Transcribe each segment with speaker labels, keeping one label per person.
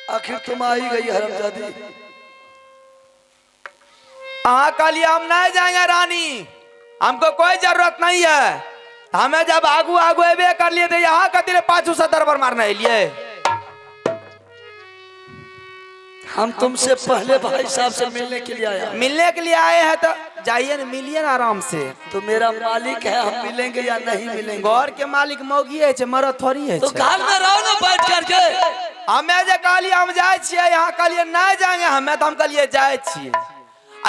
Speaker 1: आखिर तुम आ ही गई हरमजादी।
Speaker 2: हाँ कल हम नहीं जाएंगे रानी, हमको कोई जरूरत नहीं है। हमें जब आगू आगू एबे कर लिए थे यहाँ का दिले पाछू से दरबार मारने लिए।
Speaker 1: हम तुमसे पहले भाई साहब से मिलने के लिए आया।
Speaker 2: मिलने के लिए आए हैं तो जाइए ना, मिलिए ना आराम से।
Speaker 1: तो मेरा मालिक है, हम मिलेंगे या नहीं मिलेंगे?
Speaker 2: घर के मालिक मौगी है, मरद थोड़ी है।
Speaker 1: तो घर में रहो ना बैठ करके।
Speaker 2: हमें जे कहलिए हम जाए छिए, यहाँ कहलिए नहीं जाएंगे हमें, तो हम कहलिए जाए छिए।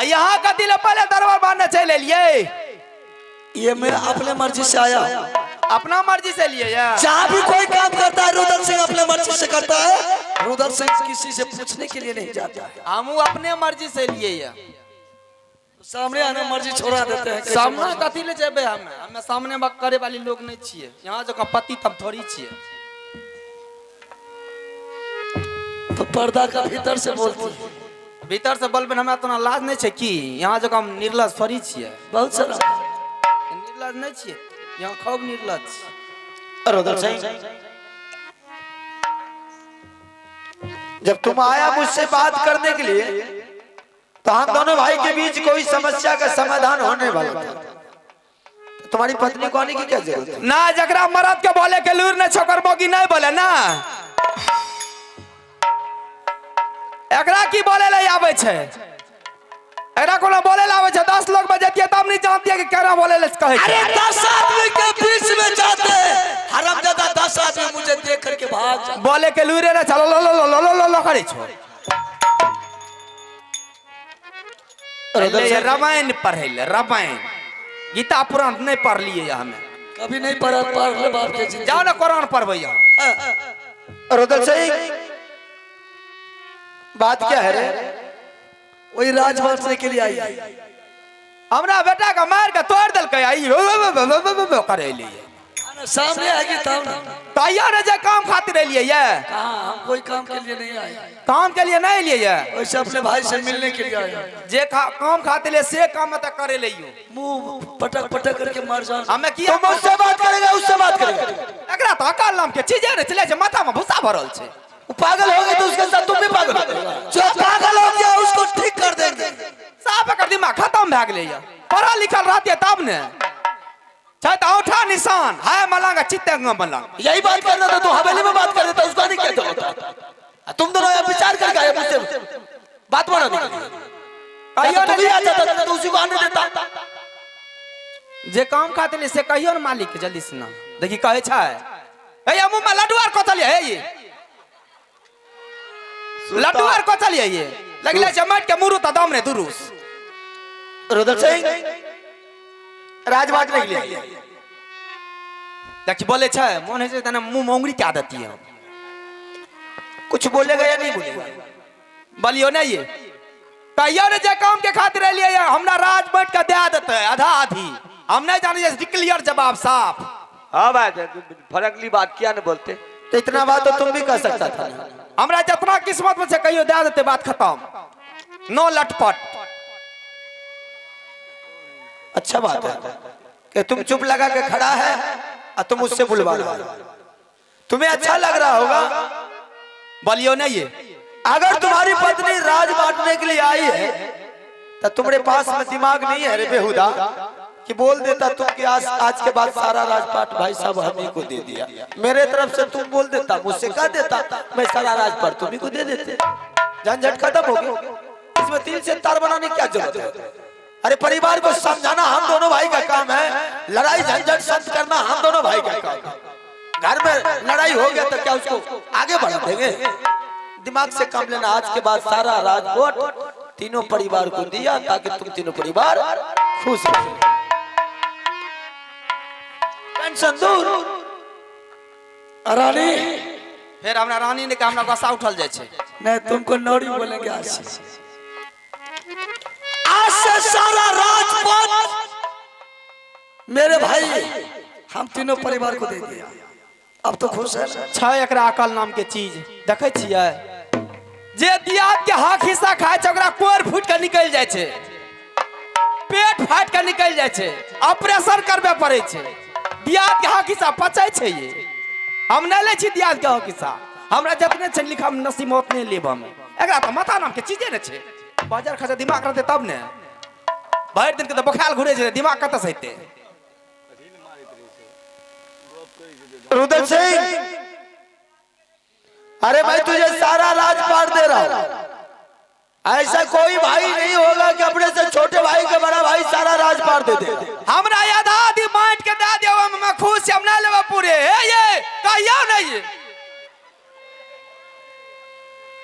Speaker 2: यहाँ का दिल पहले दरबार मारने चले लिए।
Speaker 1: ये मैं अपने मर्जी से आया,
Speaker 2: अपना मर्जी से लिए यार।
Speaker 1: जहाँ भी कोई काम करता है रुदल सिंह अपने मर्जी से करता है। रुदल सिंह किसी से पूछने के लिए नहीं जाता है।
Speaker 2: हम अपने मर्जी से लिए यार।
Speaker 1: सामने आने मर्जी छोड़ा देते हैं।
Speaker 2: सामने कथी ले जेबे हमें सामने बात करे वाली लोग नहीं छिए। यहाँ जो पति तब थोड़ी छिए।
Speaker 1: तो पर्दा का भीतर से बोलती है।
Speaker 2: भीतर से बोलबे हमें इतना लाज नहीं है कि यहाँ जो हम निर्लज थोड़ी छिए।
Speaker 1: बहुत सारा
Speaker 2: निर्लज नहीं छिए, यहाँ खूब निर्लज।
Speaker 3: रुदल सिंह, जब तुम आया मुझसे बात करने के लिए तो हम दोनों भाई के बीच कोई समस्या का समाधान होने वाला था। तो तुम्हारी पत्नी को आने की क्या जरूरत है?
Speaker 2: ना जकरा मरद के बोले के लूर ने छोकर मोगी नहीं बोले ना, एकरा की बोले ले आवे छे। एकरा कोनो बोले ले आवे छे, 10 लोग बजतिए तब नहीं जानती है कि केना बोले ले कहे।
Speaker 1: अरे 10 आदमी के बीच में जाते हरामजादा 10 आदमी मुझे देख करके भाग जाते।
Speaker 2: बोले के लूरे ना चलो लो लो लो लो लो लो करे छो। ये रामायण पढ़े ले, रामायण गीता पुराण नहीं पढ़ लिए हमें।
Speaker 1: कभी नहीं पढ़ ले बाप के जिंदगी।
Speaker 2: जाओ ना कुरान पढ़बे यहाँ।
Speaker 3: रुदल सिंह, बात क्या है रे?
Speaker 1: वही राज बांटने के लिए आई।
Speaker 2: हमरा बेटा का मार के तोड़ दल के आई करे लिए।
Speaker 1: सामने आएगी तब ना।
Speaker 2: ताइया ने जे काम खातिर लिए ये।
Speaker 1: कहाँ हम कोई काम के लिए नहीं आए।
Speaker 2: काम के लिए नहीं लिए ये,
Speaker 1: वैसे अपने भाई से मिलने के लिए आए।
Speaker 2: जे काम खातिर ले से काम तक करे लियो।
Speaker 1: मुंह पटक पटक करके मर जाओ।
Speaker 2: हमें किया
Speaker 3: तुम मुझसे बात करेगा उससे बात करेगा?
Speaker 2: एकरा तो अकाल नाम के चीज रे चले जे माथा में भूसा भरल छे।
Speaker 3: पागल हो गए तो उसके साथ तुम भी पागल हो गए।
Speaker 1: जो पागल हो गया उसको ठीक कर देंगे।
Speaker 2: साफ कर दिमाग खत्म भाग ले ये। पढ़ा लिखल रहती है तब ने चाहे तो औठा निशान है मलंग चित्तंग मलंग।
Speaker 3: यही बात करना था तो हवेली में बात कर देता, उसका नहीं कहता होता। तुम दोनों यहाँ विचार करके आए मुझसे बात बना दी।
Speaker 2: कहियो
Speaker 3: तुम
Speaker 2: ने
Speaker 3: भी आ जाता तो उसी को आने देता।
Speaker 2: जे काम खातिर ले से कहियो न मालिक के जल्दी से ना देखी कहे छै ए मुंह में लड्डू आर को चलिए है ये लड्डू आर को चलिए ये लगले जमाट के मुरु त दाम रे दुरुस।
Speaker 3: रुदल सिंह, राज बांटने के लिए
Speaker 2: देखी बोले छै मन है तना मुंह मोंगरी के आदत है।
Speaker 3: कुछ बोलेगा या नहीं बोलेगा?
Speaker 2: बोलियो ना ये कहियो ने जे काम के खातिर लिए हमरा राज बांट के दे आदत है आधा आधी। हम नहीं जाने जैसे क्लियर जवाब साफ।
Speaker 4: हाँ भाई फरकली बात किया न बोलते।
Speaker 3: तो इतना बात तो तुम भी कर सकता था।
Speaker 2: हमरा जितना किस्मत में से कहियो दे देते बात खत्म, नो लटपट।
Speaker 3: अच्छा बात है कि तुम चुप लगा के खड़ा है और तुम उससे बुलवा रहा हो। तुम्हें अच्छा लग रहा होगा।
Speaker 2: बोलियो ना ये
Speaker 3: अगर तुम्हारी पत्नी राज बांटने के लिए आई है तो तुम्हारे पास में दिमाग नहीं है रे बेहुदा कि बोल देता तुम कि आज के बाद सारा राजपाट भाई साहब हम ही को दे दिया। मेरे तरफ से तुम बोल देता, मुझसे कह देता मैं सारा राजपाट तुम ही को दे देते, झंझट खत्म हो गया। इसमें तिल से तार बनाने की क्या जरूरत है? अरे परिवार को समझाना हम दोनों भाई का काम है, लड़ाई झंझट शांत करना हम दोनों भाई का काम है। घर में लड़ाई हो गया तो क्या उसको आगे बढ़ा देंगे? दिमाग से काम लेना। आज के बाद सारा राजकोट तीनों परिवार को दिया ताकि तुम तीनों परिवार खुश रहो। टेंशन दूर।
Speaker 1: रानी
Speaker 2: फिर हमरा रानी ने हमरा गुस्सा उठल जाय छे।
Speaker 1: नहीं तुमको नौरी बोलेंगे आज से सारा राजपाट मेरे भाई हम तीनों परिवार को दे दिया। अब तो खुश है।
Speaker 2: छ एकरा अकल नाम के चीज देखे छियै जे दियाद के हक हिस्सा खाय छै ओकरा कोर फूट के निकल जाय छै, पेट फाट के निकल जाय छै, ऑपरेशन करबे पड़े छै। दियाद के हक हिस्सा पचै छै ये। हम नहीं ले छी दियाद के हक हिस्सा। हमरा जतने छै लिखा में नसीब ओतने लेब हम। एकरा तो माथा नाम के चीजे ने छै। बाजार खर्चा दिमाग रहते तब ने। भर दिन के तो बखाल घुरे छै, दिमाग कत से हेते।
Speaker 3: रुदल सिंह, अरे मैं तुझे सारा राजपाट दे रहा हूं। ऐसा कोई भाई नहीं होगा कि अपने से छोटे भाई के बड़ा भाई सारा राजपाट दे दे।
Speaker 2: हमरा याद आदि बांट के दे दियो, मैं खुश से हम ना लेबा पूरे। हे ये कहियो नहीं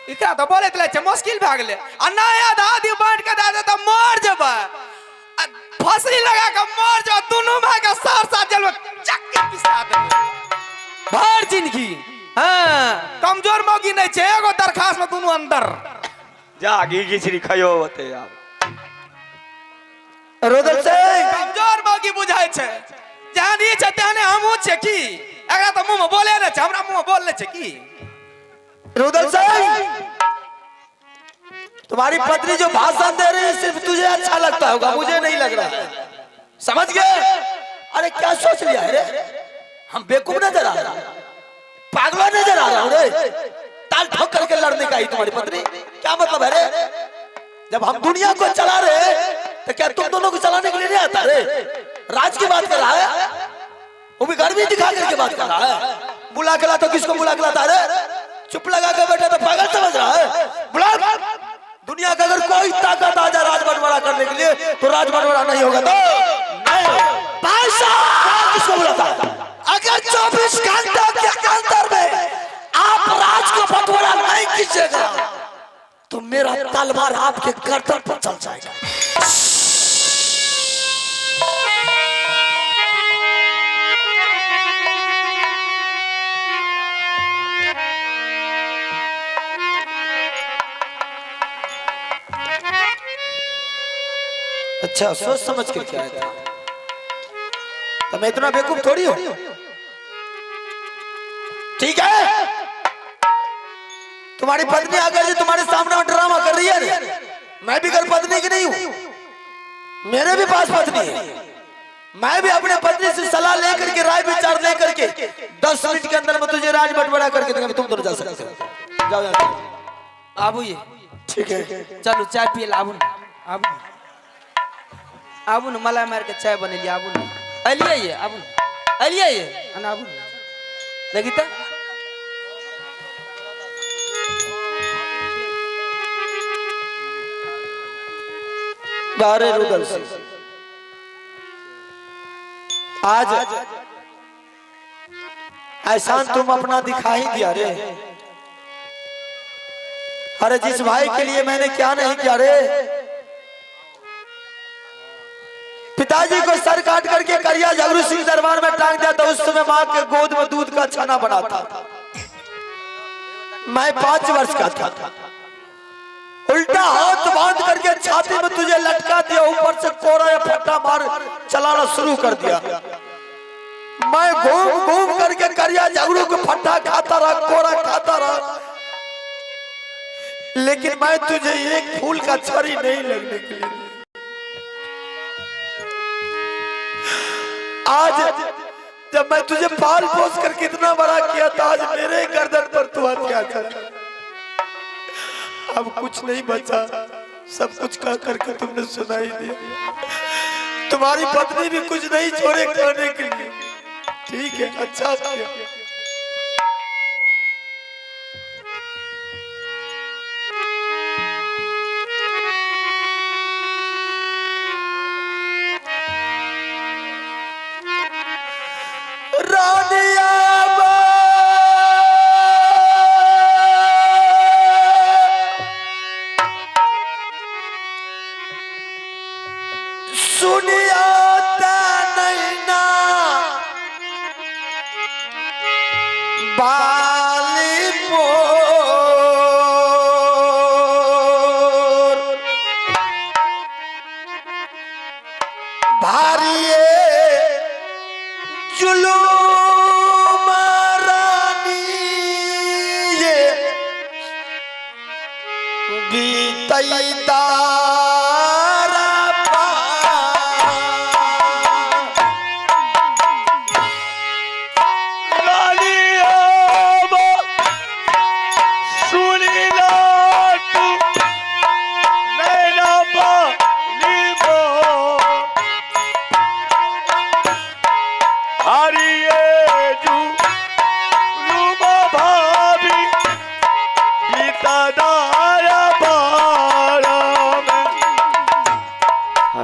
Speaker 2: इकरा तो बोले तले छ मुश्किल भ गेले। आ ना याद आदि बांट के दे दे त मर जेबा। फसली लगा के मर जा, दोनों भाई के साथ साथ जलवा चक्की पिसा दे। भर जिंदगी हां कमजोर मौगी नहीं छे, एगो दरखास्त में दोनों अंदर
Speaker 4: जा घी खिचड़ी खायो होते यार।
Speaker 3: रुदल सिंह,
Speaker 2: कमजोर मौगी बुझाय छे। जहां दी छे तहने हमहु छे की। एकरा तो मुंह में बोले न छे, हमरा मुंह में बोलले छे की।
Speaker 3: रुदल सिंह, तुम्हारी पत्नी जो भाषण दे रही है सिर्फ तुझे अच्छा लगता होगा, मुझे नहीं लग रहा। समझ गए? अरे क्या सोच लिया है रे? हम बेवकूफ नजर आ रहा, पागल नजर आ रहा हूं रे। ताल ठोक करके लड़ने का ही तुम्हारी पत्नी, क्या मतलब है रे? जब हम दुनिया को चला रहे तो क्या तुम दोनों को चलाने के लिए नहीं आता रे? राज की बात कर रहा है, वो भी गर्मी दिखा करके बात कर रहा है। बुला के लाता, किसको बुला के लाता रे? चुप लगा के बैठा तो पागल समझ रहा है। बुला, दुनिया का अगर कोई ताकत आ जाए राज बंटवारा करने के लिए तो राज बंटवारा नहीं होगा। तो नहीं भाई साहब, किसको बुलाता? अगर 24 घंटे के अंदर में आप राज को बंटवारा नहीं कीजिएगा तो मेरा तलवार आपके गर्दन पर चल जाएगा। अच्छा, सोच समझ के क्या है? तो मैं इतना बेवकूफ थोड़ी हूं। ठीक है, तुम्हारी पत्नी आकर जो तुम्हारे सामने ड्रामा कर रही है, मैं भी घर पत्नी की नहीं हूं, मेरे भी पास पत्नी है। मैं भी अपने पत्नी से सलाह लेकर के, राय विचार लेकर के 10 मिनट के अंदर में तुझे राज बंटवारा करके दूंगा। तुम दोनों जा सकते हो, जाओ जाओ।
Speaker 2: आबू ये
Speaker 3: ठीक है,
Speaker 2: चलो चाय पिए आबू आबू आबू न मलाई मार के चाय बनेली। आबू न अलिए ये, आबू अलिए ये अन आबू लगी त
Speaker 3: बारे रुदल सिंह, आज एहसान तुम अपना दिखा ही दिया रे। अरे जिस भाई के लिए मैंने क्या नहीं किया रे। पिताजी को सर काट करके करिया झगड़ू सिंह दरबार में टांग दिया था। उस समय मां के गोद में दूध का छना बना था। मैं 5 वर्ष का था। उल्टा हाथ बांध करके छाती में तुझे लटका दिया, ऊपर से कोरा या फट्टा मार चलाना शुरू कर दिया। मैं घूम घूम करके करिया झगड़ू को फट्टा खाता रहा, कोरा खाता रहा, लेकिन मैं तुझे एक फूल का छड़ी नहीं लगने के लिए। आज जब मैं तुझे पाल पोस कर कितना बड़ा किया था, आज मेरे गर्दन पर तू अत्याचार। अब कुछ नहीं बचा, सब कुछ कह करके तुमने सुनाई दिया। तुम्हारी पत्नी भी कुछ नहीं छोड़े खाने के लिए। ठीक है, अच्छा किया।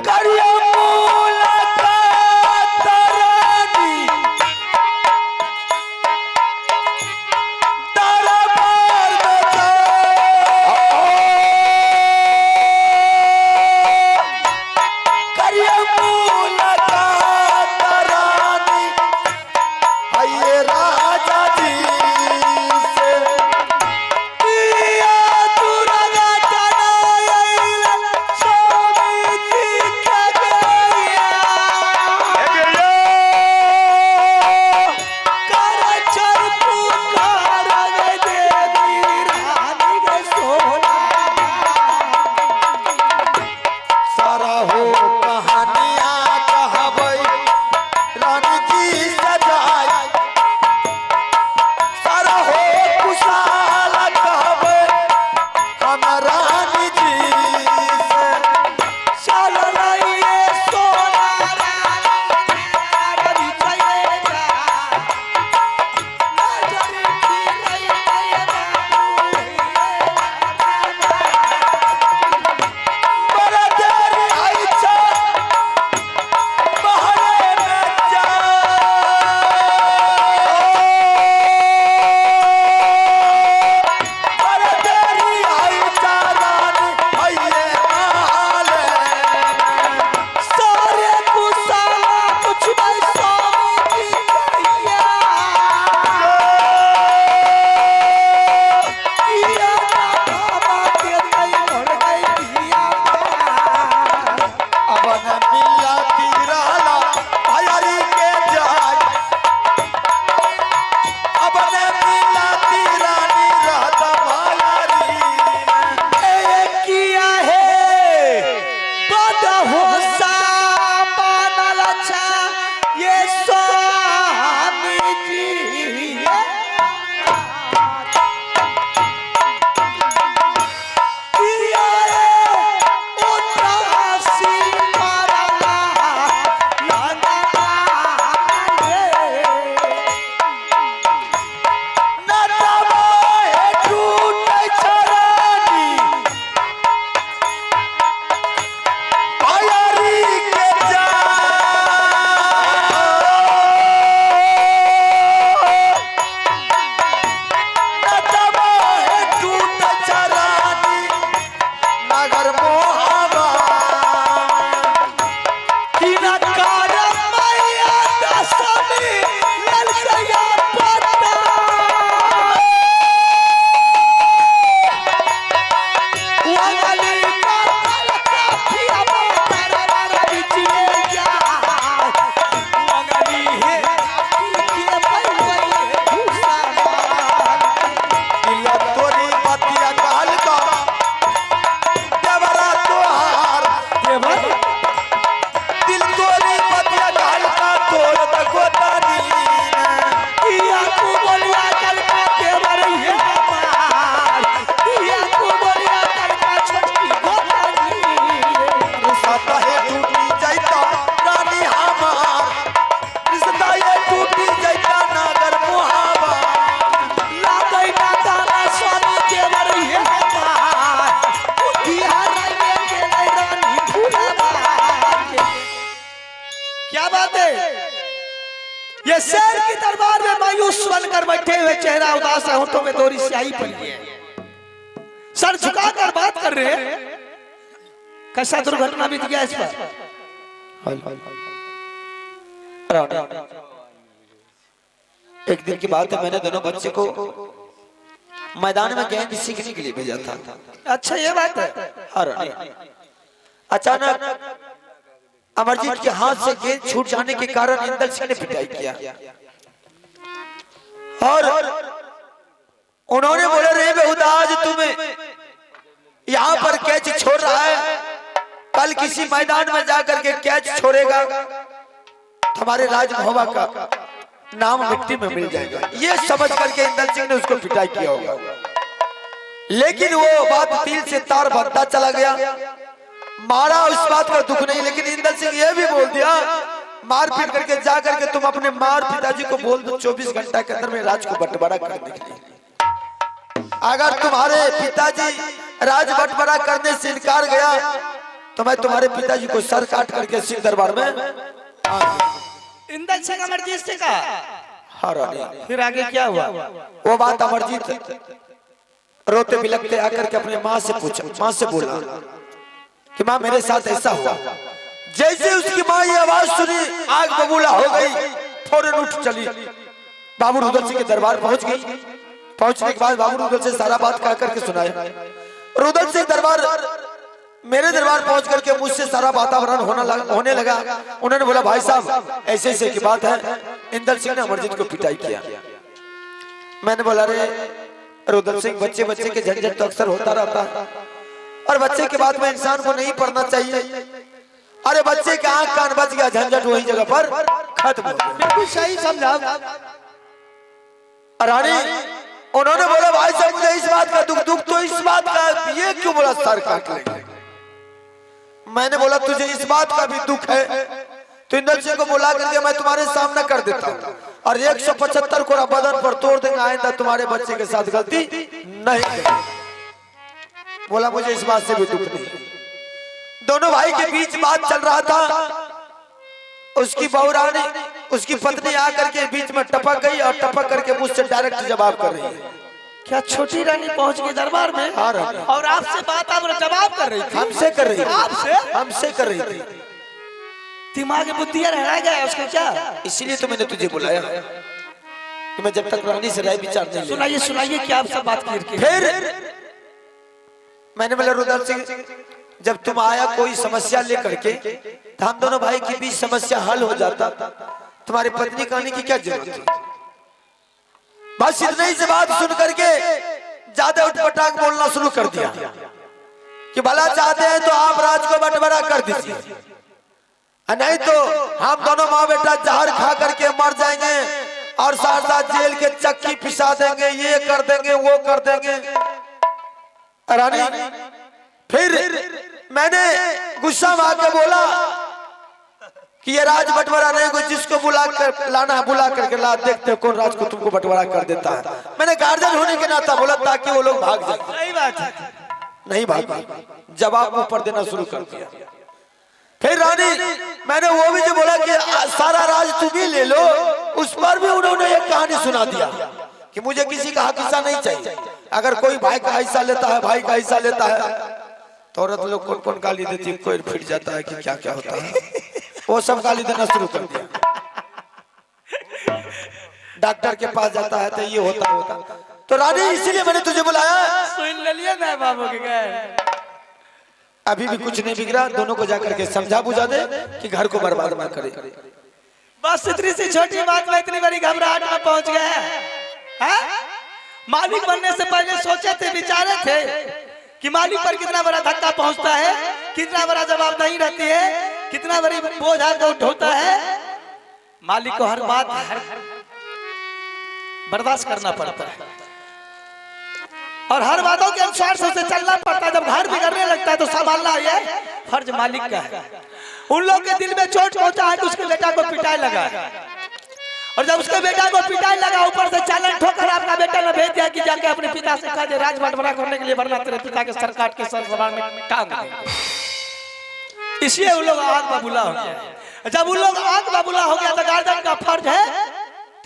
Speaker 3: करिया मुलाकात रानी दरबार में करिया मुलाकात रानी आइए राजा जी से पिया दुर्गा जनाइल स्वामी जी के गया कर चर पुकार रे देवी रानी रे सोना सारा हो कहानियां कहबै रानी जी सजाई सारा हो खुशहाल कहबै हम रानी जी से चल रहिए सोना रानी चलेगा नजर की बड़ा देरी आई छा बहरे में जा बड़ा देरी आई छा रानी आइए हाले सारे कुसाला कुछ नहीं स्वामी जी कहिया किया बाबा के नहीं लड़ गई किया अब न मिला तीराला भयारी के जाय अब न मिला तीरानी रहता भयारी ए किया है बद होसा बनल छा ये स्वामी जी किया है उदासी मरला लंदना रे नटवा है टूटे छरानी भयारी के जा नटवा है टूटे छरानी नगर मोहबा किनकार मैया दशमी ललकैया पता वाली माता काफिया माता बिचले जा वाली है के पहिले भूसा दिल तोरी बतिया कहल का देवरा तोहार देवर दिल तोरी बतिया कहल का तोर तको तानी किया तू बोलिया कल का देवर ये पार किया तू बोलिया कल का छोटकी गोतानी रिश्ता है टूटी जाइता रानी हमार रिश्ता है टूटी जाइता नागर मुहावा लागै ना दाना स्वामी देवर ये पार बिहार में गेलै रानी फुलवा क्या बात है ये शेर की दरबार में मायूस बनकर बैठे हुए चेहरा उदास है होठों में दोरी स्याही पड़ी है सर झुकाकर बात कर रहे हैं कैसा दुर्घटना बीत गया इस पर एक दिन की बात है मैंने दोनों बच्चे को मैदान में गेंद सीखने के लिए भेजा था अच्छा ये बात है अचानक अमरजीत के हाथ से गेंद छूट जाने के कारण इंदल सिंह ने पिटाई किया और उन्होंने बोला रे बेहुदा आज तुम्हें यहाँ पर कैच छोड़ रहा है कल किसी मैदान में जाकर के कैच छोड़ेगा हमारे राजभवा का नाम मिट्टी में मिल जाएगा ये समझ करके इंदल सिंह ने उसको पिटाई किया होगा लेकिन वो बात दिल से तार बनता चला गया मारा उस बात का दुख नहीं लेकिन इंदल सिंह ये भी बोल दिया मार पीट करके जा करके तुम अपने मार पिताजी को बोल दो 24 घंटा के अंदर में राज को बंटवारा कर देंगे अगर तुम्हारे पिताजी राज बंटवारा करने से इनकार गया तो मैं तुम्हारे पिताजी को सर काट करके सिंह दरबार में
Speaker 2: इंदल सिंह अमरजीत से कहा।
Speaker 3: हाँ रानी।
Speaker 2: फिर आगे क्या हुआ?
Speaker 3: वो बात अमरजीत रोते बिलखते आकर के अपने माँ से पूछा, माँ से बोला कि माँ मेरे साथ ऐसा हुआ। जैसे उसकी माँ ये आवाज सुनी आग बबूला हो गई, फौरन उठ चली, बाबू रुदल सिंह के दरबार पहुंच गई। पहुंचने के बाद बाबू रुदल से सारा बात कह करके सुनाया। रुदल सिंह दरबार मेरे दरबार पहुंच करके मुझसे सारा वातावरण होने लगा। उन्होंने बोला भाई साहब ऐसे ऐसे की बात है, इंदल सिंह ने अमरजीत को पिटाई किया। मैंने बोला रे रुदल सिंह, बच्चे बच्चे के झंझट तो अक्सर होता रहता है और बच्चे के बाद में इंसान को नहीं पढ़ना चाहिए। अरे बच्चे के आंख कान बच गया, झंझट वही जगह पर खत्म हो गया।
Speaker 2: बिल्कुल सही समझा
Speaker 3: रानी। उन्होंने बोला भाई साहब मुझे इस बात का दुख तो इस बात का, ये क्यों बोला सर काट लेंगे। मैंने बोला तुझे इस बात का भी दुख है तो इंदल सिंह को बुला करके मैं तुम्हारे सामने कर देता हूँ और 175 कोड़ा बदन पर तोड़ देंगे, आइंदा तुम्हारे बच्चे के साथ गलती नहीं करेंगे। बोला मुझे इस बात से भी दुख नहीं। दोनों भाई के बीच बात चल रहा था। उसकी बहू रानी, उसकी पत्नी आकर के बीच में टपक गई और टपक करके मुझसे डायरेक्ट जवाब कर रही है।
Speaker 2: क्या छोटी रानी पहुंच गई दरबार में?
Speaker 3: हाँ रानी।
Speaker 2: और आपसे बात आप जवाब कर रही थी?
Speaker 3: हमसे कर रही थी।
Speaker 2: आपसे?
Speaker 3: हमसे कर रही थी।
Speaker 2: दिमाग बुद्धि रह गया उसका क्या?
Speaker 3: इसीलिए तो मैंने तुझे बुलाया कि मैं जब तक रानी से राय विचार नहीं।
Speaker 2: सुनाइए सुनाइए क्या आप सब बात करके।
Speaker 3: फिर मैंने बोला रुदल सिंह जब तुम आया कोई समस्या लेकर के तो हम दोनों भाई के बीच समस्या हल हो जाता, तुम्हारी पत्नी का आने की क्या जरूरत थी। बस इतने ही से बात सुन करके ज्यादा उठपटांग बोलना शुरू कर दिया कि भला चाहते हैं तो आप राज को बंटवारा कर दीजिए, नहीं तो हम दोनों माँ बेटा जहर खा करके मर जाएंगे और साथ साथ जेल के चक्की पिसा देंगे, ये कर देंगे वो कर देंगे। रानी फिर मैंने गुस्सा में आके बोला कि ये राज बंटवारा नहीं, कोई जिसको बुला कर लाना है बुला करके ला, देखते कौन राज को तुमको बंटवारा कर देता है। मैंने गार्जियन होने के नाता बोला ताकि वो लोग भाग जाए।
Speaker 2: सही बात है।
Speaker 3: नहीं भाग, जवाब ऊपर देना शुरू कर दिया। फिर रानी मैंने वो भी जो बोला कि सारा राज तुम ही ले लो, उस पर भी उन्होंने एक कहानी सुना दिया कि मुझे किसी का हक हिस्सा नहीं चाहिए। अगर कोई भाई का हिस्सा लेता है, भाई का हिस्सा लेता है तो औरत लोग कौन कौन गाली देती है, कोई फिर जाता है कि क्या क्या होता है, वो सब गाली देना शुरू कर दिया। डॉक्टर के पास जाता है तो ये होता तो रानी इसीलिए मैंने तुझे बुलाया।
Speaker 2: सुन लिया ना बाबू के गए।
Speaker 3: अभी भी कुछ नहीं बिगड़ा, दोनों को जाकर के समझा बुझा दे कि घर को बर्बाद मत करे।
Speaker 2: बस इतनी सी छोटी बात में इतनी बड़ी घबराहट में पहुंच गए हैं। मालिक बनने से पहले सोचे थे, विचारे थे कि मालिक पर कितना बड़ा धक्का पहुंचता है, कितना बड़ा जवाबदेही रहती है, कितना बड़ी बोझ उठता है। मालिक को हर बात बर्दाश्त करना पड़ता है और हर बातों के अनुसार से उसे चलना पड़ता है। जब घर बिगड़ने लगता है तो संभालना ये फर्ज मालिक का है। उन लोग के दिल में चोट पहुंचा है कि उसके बेटा को पिटाई लगा, और जब उसके बेटा को पिटाई लगा ऊपर से चालन ठोकर आपका बेटा ने भेज दिया कि जाके अपने पिता से कह दे राज बंटवारा करने के लिए, वरना तेरे पिता के सर काट के सर जबान में टांग देंगे। इसलिए उन लोग आग बबूला हो गया। जब उन लोग आग बबूला हो गया तो गार्जियन का फर्ज है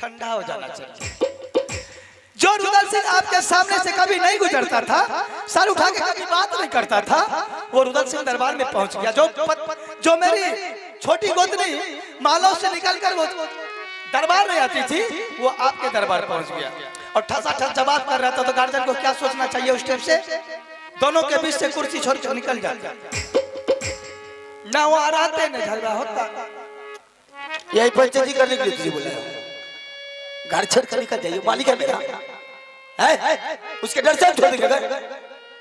Speaker 2: ठंडा हो जाना चाहिए। जो रुदल सिंह आपके सामने से कभी नहीं गुजरता था, सर उठा के कभी बात नहीं करता था, वो रुदल सिंह दरबार में पहुंच गया। जो मेरी छोटी गोतनी मालव से निकलकर वो दरबार में आती थी, वो आपके दरबार पहुंच गया और ठसा ठस जवाब कर रहा था। तो गार्जियन को क्या सोचना चाहिए उस टाइम से? दोनों के बीच से कुर्सी छोड़ के निकल जाता, ना वो आते न झगड़ा होता।
Speaker 3: यही पंचायती करने के लिए तुझे बोला, घर छोड़ कर निकल जाइए, मालिक है मेरा है, उसके डर से छोड़ देंगे,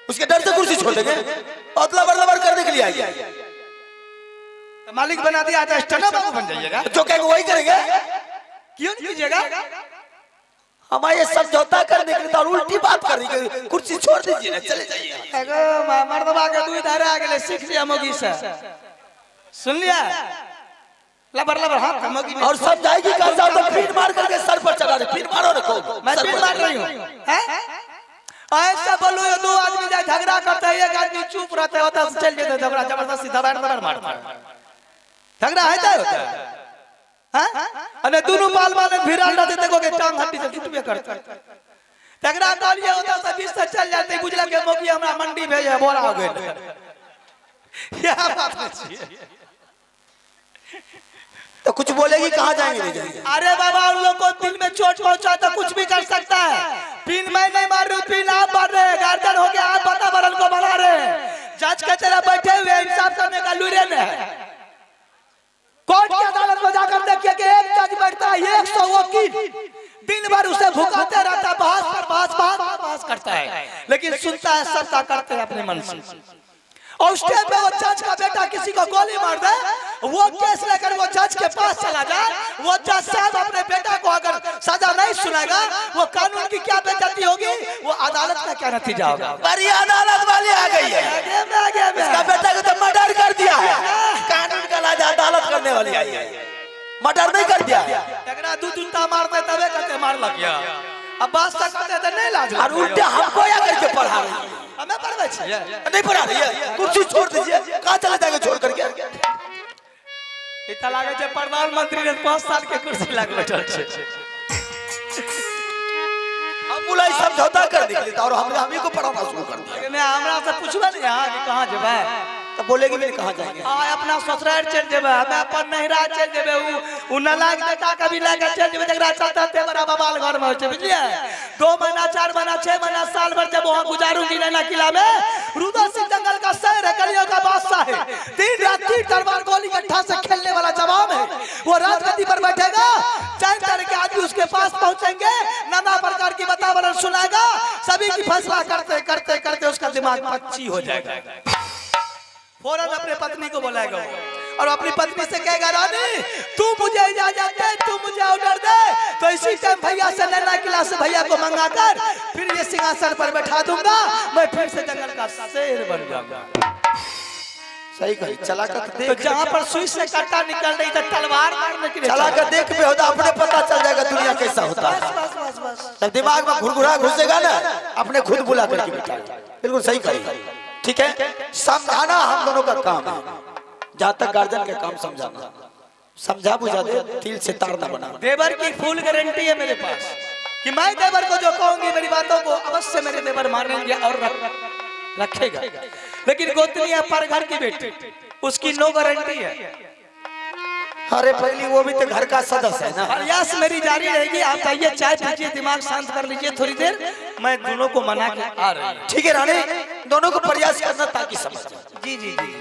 Speaker 3: उसके डर से कुर्सी छोड़ देंगे, अदला बदला करने के लिए आइए।
Speaker 2: तो मालिक बना दिया था, स्टेनो बाबू बन जाइएगा।
Speaker 3: जो कहेंगे वही करेंगे,
Speaker 2: क्यों नहीं कीजिएगा?
Speaker 3: हमारे समझौता करने के लिए और उल्टी बात कर रही है, कुर्सी छोड़ दीजिए ना, चले जाइए।
Speaker 2: मर्दबा के दूध धारे आ गए, सीख लिया मोगी से, सुन लिया लबर लबर हाथ मोगी
Speaker 3: और सब जाएगी कहां जाओ तो पीन मार करके सर पर चढ़ा दे, पीन मारो ना को
Speaker 2: मैं पीन मार रही हूं हैं? ऐसा बोलो ये दो आदमी जाए झगड़ा करते हैं, एक आदमी चुप रहता है, होता चल जाते झगड़ा, जबरदस्ती दबाड़ दबाड़ मारता है, झगड़ा है होता है। हां अने दोनों बाल बाल भिड़ल रहते, देखो के टांग हड्डी से टूटबे करता है। झगड़ा कालिए होता सब बीच से चल जाते, बुझला के मोगी हमरा मंडी भेजे बोरा हो गए। क्या बात है?
Speaker 3: तो कुछ बोलेगी कहाँ जाएंगे?
Speaker 2: अरे बाबा उन लोग को दिल में चोट पहुंचा तो कुछ भी कर सकता है। पिन मैं नहीं मार रही, पिन आप मार रहे, गार्जियन हो गया आप वातावरण को बढ़ा रहे, जज के तरह बैठे हुए इंसाफ करने का लूरे ने। कोर्ट की अदालत में जाकर देखिए कि एक जज बैठता है, 100 वकील दिन भर उसे भुकाते रहता है, बहस करता है, लेकिन सुनता है सबका करते हैं अपने मन से। और उस टाइम में वो जज का बेटा किसी को गोली मार दे, वो केस लेकर वो जज के पास चला जाए, वो जज साहब अपने बेटा को अगर सजा नहीं सुनाएगा, वो कानून की क्या बेइज्जती होगी, वो अदालत का क्या नतीजा होगा।
Speaker 3: बड़ी अदालत वाली आ गई है, इसका बेटा को तो मर्डर कर दिया है, कानून का राज अदालत करने वाली आई है, मर्डर नहीं कर दिया।
Speaker 2: झगड़ा दू जूता मारते तबे कहते मार लग गया, अब बात सकते तो नहीं लाज।
Speaker 3: और उल्टे हमको या करके पढ़ा रही है,
Speaker 2: हमें पढ़वे छिए
Speaker 3: नहीं पढ़ा रही है, कुर्सी छोड़ दीजिए, कहाँ चले जाएंगे छोड़ करके?
Speaker 2: इतना लागे जे प्रधानमंत्री ने 5 साल के कुर्सी लग बैठल छे।
Speaker 3: हम बुलाई समझौता कर दी और हम ही को पढ़ाना शुरू कर दिया।
Speaker 2: मैं हमरा से पूछबे नहीं हां कि कहां जेबे,
Speaker 3: तो बोलेगी भी कहाँ जाएंगे?
Speaker 2: हां अपना ससुराल चल जेबे, हमें अपन नहिरा चल जेबे, उ नलाक बेटा कभी लेके चल जेबे, जकरा चलता ते बड़ा बबाल घर में होचे, बुझलिए? 2 महीना 4 महीना 6 महीना साल भर जब वहां गुजारूंगी नैना किला में, रुद्र सिंह जंगल का शेर है, कलियों का बादशाह है, दिन रात तीर तलवार गोली गट्ठा से खेलने वाला जवान है, वो राजगद्दी पर बैठेगा, 4 तरह के आदमी उसके पास पहुंचेंगे, नाना प्रकार की वातावरण सुनाएगा, सभी की फैसला करते करते करते उसका दिमाग पच्ची हो जाएगा। फौरन अपने पत्नी को बुलाएगा और अपनी पत्नी से कहेगा, रानी तू मुझे इजाजत दे, तू मुझे ऑर्डर दे, तो इसी टाइम भैया से नैना किला से भैया को मंगाकर फिर ये सिंहासन पर बैठा दूंगा, मैं फिर से जंगल का शेर बन जाऊंगा।
Speaker 3: सही कही, चला कर
Speaker 2: तो
Speaker 3: देख,
Speaker 2: जहाँ पर सुई से कांटा निकल रही तो तलवार मारने के लिए
Speaker 3: चला कर देख पे होता, अपने पता चल जाएगा दुनिया कैसा होता है। तब दिमाग में घुरघुरा घुसेगा ना, अपने खुद बुला करके बिठा। बिल्कुल सही कही, ठीक है। समझाना हम दोनों का काम है, जहाँ तक गार्जियन के काम समझाना, समझा बुझा दे, तिल से तार ना बना।
Speaker 2: देवर की फुल गारंटी है मेरे पास कि मैं देवर को जो कहूंगी मेरी बातों को अवश्य मेरे देवर मानेंगे और रखेगा, लेकिन गोतनी है पर घर की बेटी, उसकी नो गारंटी है।
Speaker 3: अरे पहली वो भी तो घर का सदस्य है ना।
Speaker 2: प्रयास मेरी जारी रहेगी, आप आइए चाय पीजिए, दिमाग शांत कर लीजिए थोड़ी देर, मैं दोनों को मना के आ रही हूँ।
Speaker 3: ठीक है रानी, दोनों को प्रयास करना ताकि समझ।
Speaker 2: जी जी जी,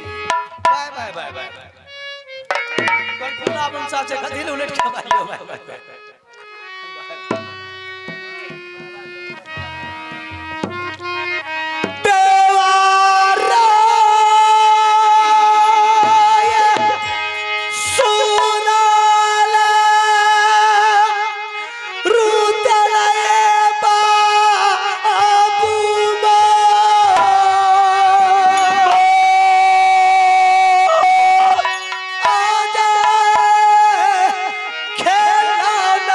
Speaker 2: बाय बाय बाय बाय। कल पूरा अपन साथ से खदिल उलट के भाइयों, बाय बाय बाय। खेलना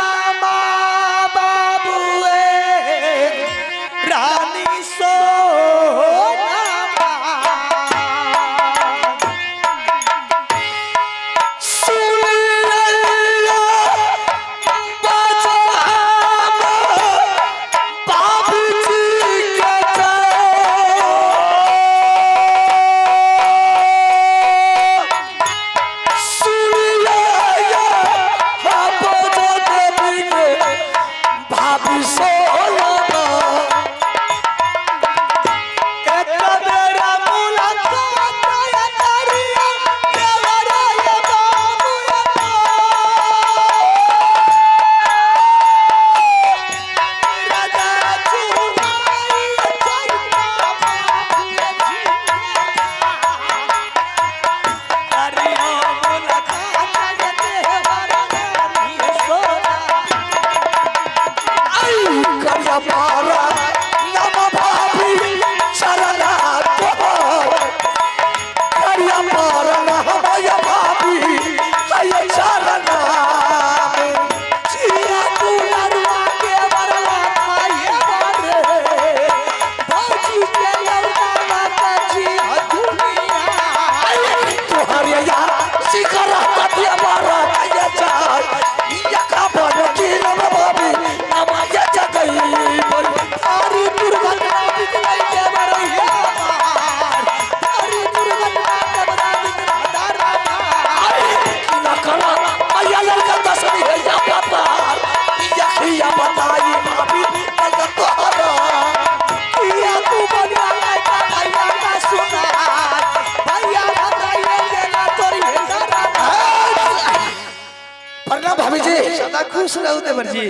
Speaker 3: सदा खुश रहो देवर जी।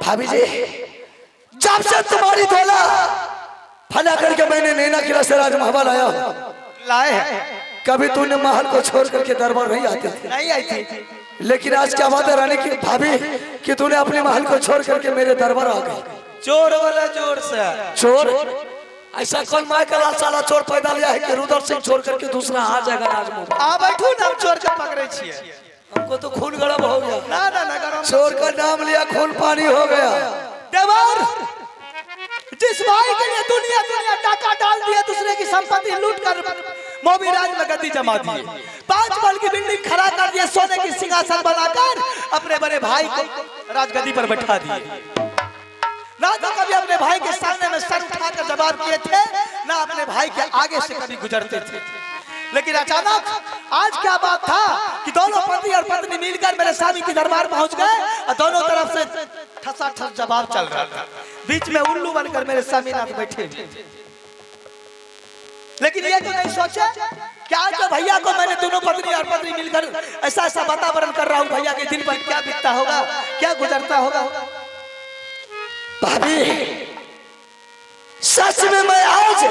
Speaker 1: भाभी जी, जब से तुम्हारी दोला फना करके मैंने नैना किला से राजमहल आया हूं,
Speaker 3: लाए हैं
Speaker 1: कभी तूने महल को छोड़ करके दरबार नहीं आते थे,
Speaker 3: नहीं आई थी,
Speaker 1: लेकिन आज क्या बात है रानी की भाभी कि तूने अपने महल को छोड़ करके मेरे दरबार आ गई।
Speaker 3: चोर वाला जोर से।
Speaker 1: चोर? ऐसा कौन माय का लाल साला चोर पैदा लिया है कि रुद्र सिंह छोड़ करके दूसरा आ जाएगा राजमहल?
Speaker 3: आ बैठू ना, हम चोर के पकड़े छिए।
Speaker 1: हमको तो खून गरम हो गया।
Speaker 3: ना ना ना गरम।
Speaker 1: चोर का नाम लिया खून पानी हो गया।
Speaker 3: देवर, जिस भाई के लिए दुनिया दुनिया टाका डाल दिया, दूसरे की संपत्ति लूट कर मोबी राज में गद्दी जमा दिए, 5 बल की बिल्डिंग खड़ा कर दिए, सोने की सिंहासन बनाकर अपने बड़े भाई को राजगद्दी पर बैठा दिए। ना तो कभी अपने भाई के सामने में सर उठाकर जवाब किए थे, ना अपने भाई के आगे से कभी गुजरते थे। लेकिन अचानक आज क्या बात था कि दोनों पति और पत्नी मिलकर मेरे स्वामी के दरबार पहुंच गए और दोनों तरफ से ठसाठस जवाब चल रहा था। बीच में उल्लू बनकर मेरे स्वामीनाथ बैठे हुए। लेकिन ये तो नहीं सोचा कि आज तो भैया को मैंने दोनों पत्नी और पत्नी मिलकर ऐसा ऐसा वातावरण कर रहा हूँ, भैया के दिन पर क्या बीतता होगा, क्या गुजरता होगा।
Speaker 1: भाभी, सच में मैं आज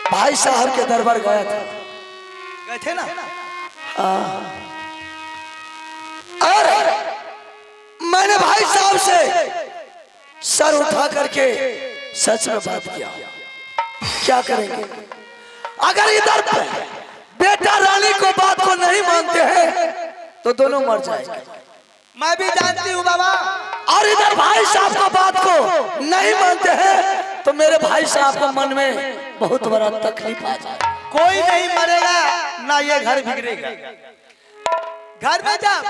Speaker 1: भाई साहब के दरबार गया था।
Speaker 3: गए थे ना?
Speaker 1: और मैंने भाई साहब से सर उठा करके सच में बात किया। क्या करेंगे अगर इधर बेटा रानी को बात को नहीं मानते हैं तो दोनों मर जाएंगे।
Speaker 3: मैं भी जानती हूँ बाबा।
Speaker 1: और इधर भाई साहब को बात को नहीं मानते हैं तो मेरे भाई साहब को मन में बहुत बड़ा तकलीफ आ जाए।
Speaker 3: कोई नहीं मरेगा ना ये घर बिगड़ेगा। घर में जब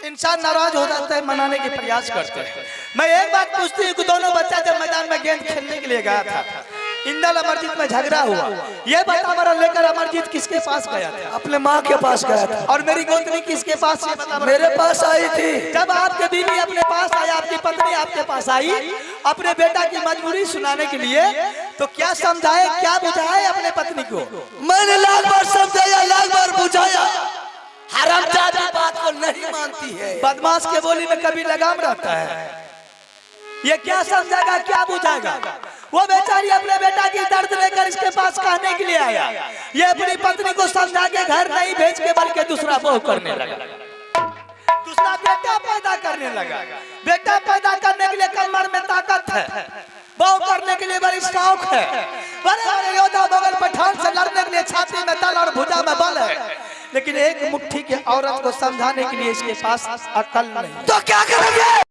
Speaker 3: इंसान नाराज हो जाता है, मनाने के प्रयास करते हैं। मैं एक बात पूछती हूँ कि दोनों बच्चा जब मैदान में गेंद खेलने के लिए गया था, इंदल अमरजीत में झगड़ा हुआ, ये वातावरण लेकर अमरजीत किसके पास गया था?
Speaker 1: अपने माँ के पास गया था।
Speaker 3: और मेरी गोतनी किसके पास?
Speaker 1: मेरे पास आई थी।
Speaker 3: जब आपके बीवी अपने पास आई, आपकी पत्नी आपके पास आई अपने बेटा की मजबूरी सुनाने के लिए, तो क्या समझाए, क्या बुझाए अपने पत्नी को?
Speaker 1: मैंने लाख बार समझाया, लाख बार बुझाया, हरामजादी बात को नहीं मानती है।
Speaker 3: बदमाश के बोली में कभी लगाम रहता है। ये क्या समझेगा, क्या बुझाएगा? वो बेचारी अपने बेटा की दर्द लेकर इसके पास कहने के लिए आया। ये अपनी पत्नी को समझा के घर नहीं भेज के बल्कि दूसरा बहू करने लगा, दूसरा बेटा पैदा करने लगा। बेटा पैदा करने के लिए कमर में ताकत है, बहू करने के लिए बड़ी शौक है। बड़े बड़े योद्धा बगल पठान से लड़ने के लिए छाती में तल और भुजा में बल है, लेकिन एक मुट्ठी की औरत को समझाने के लिए इसके पास अकल नहीं।
Speaker 1: तो क्या करेंगे?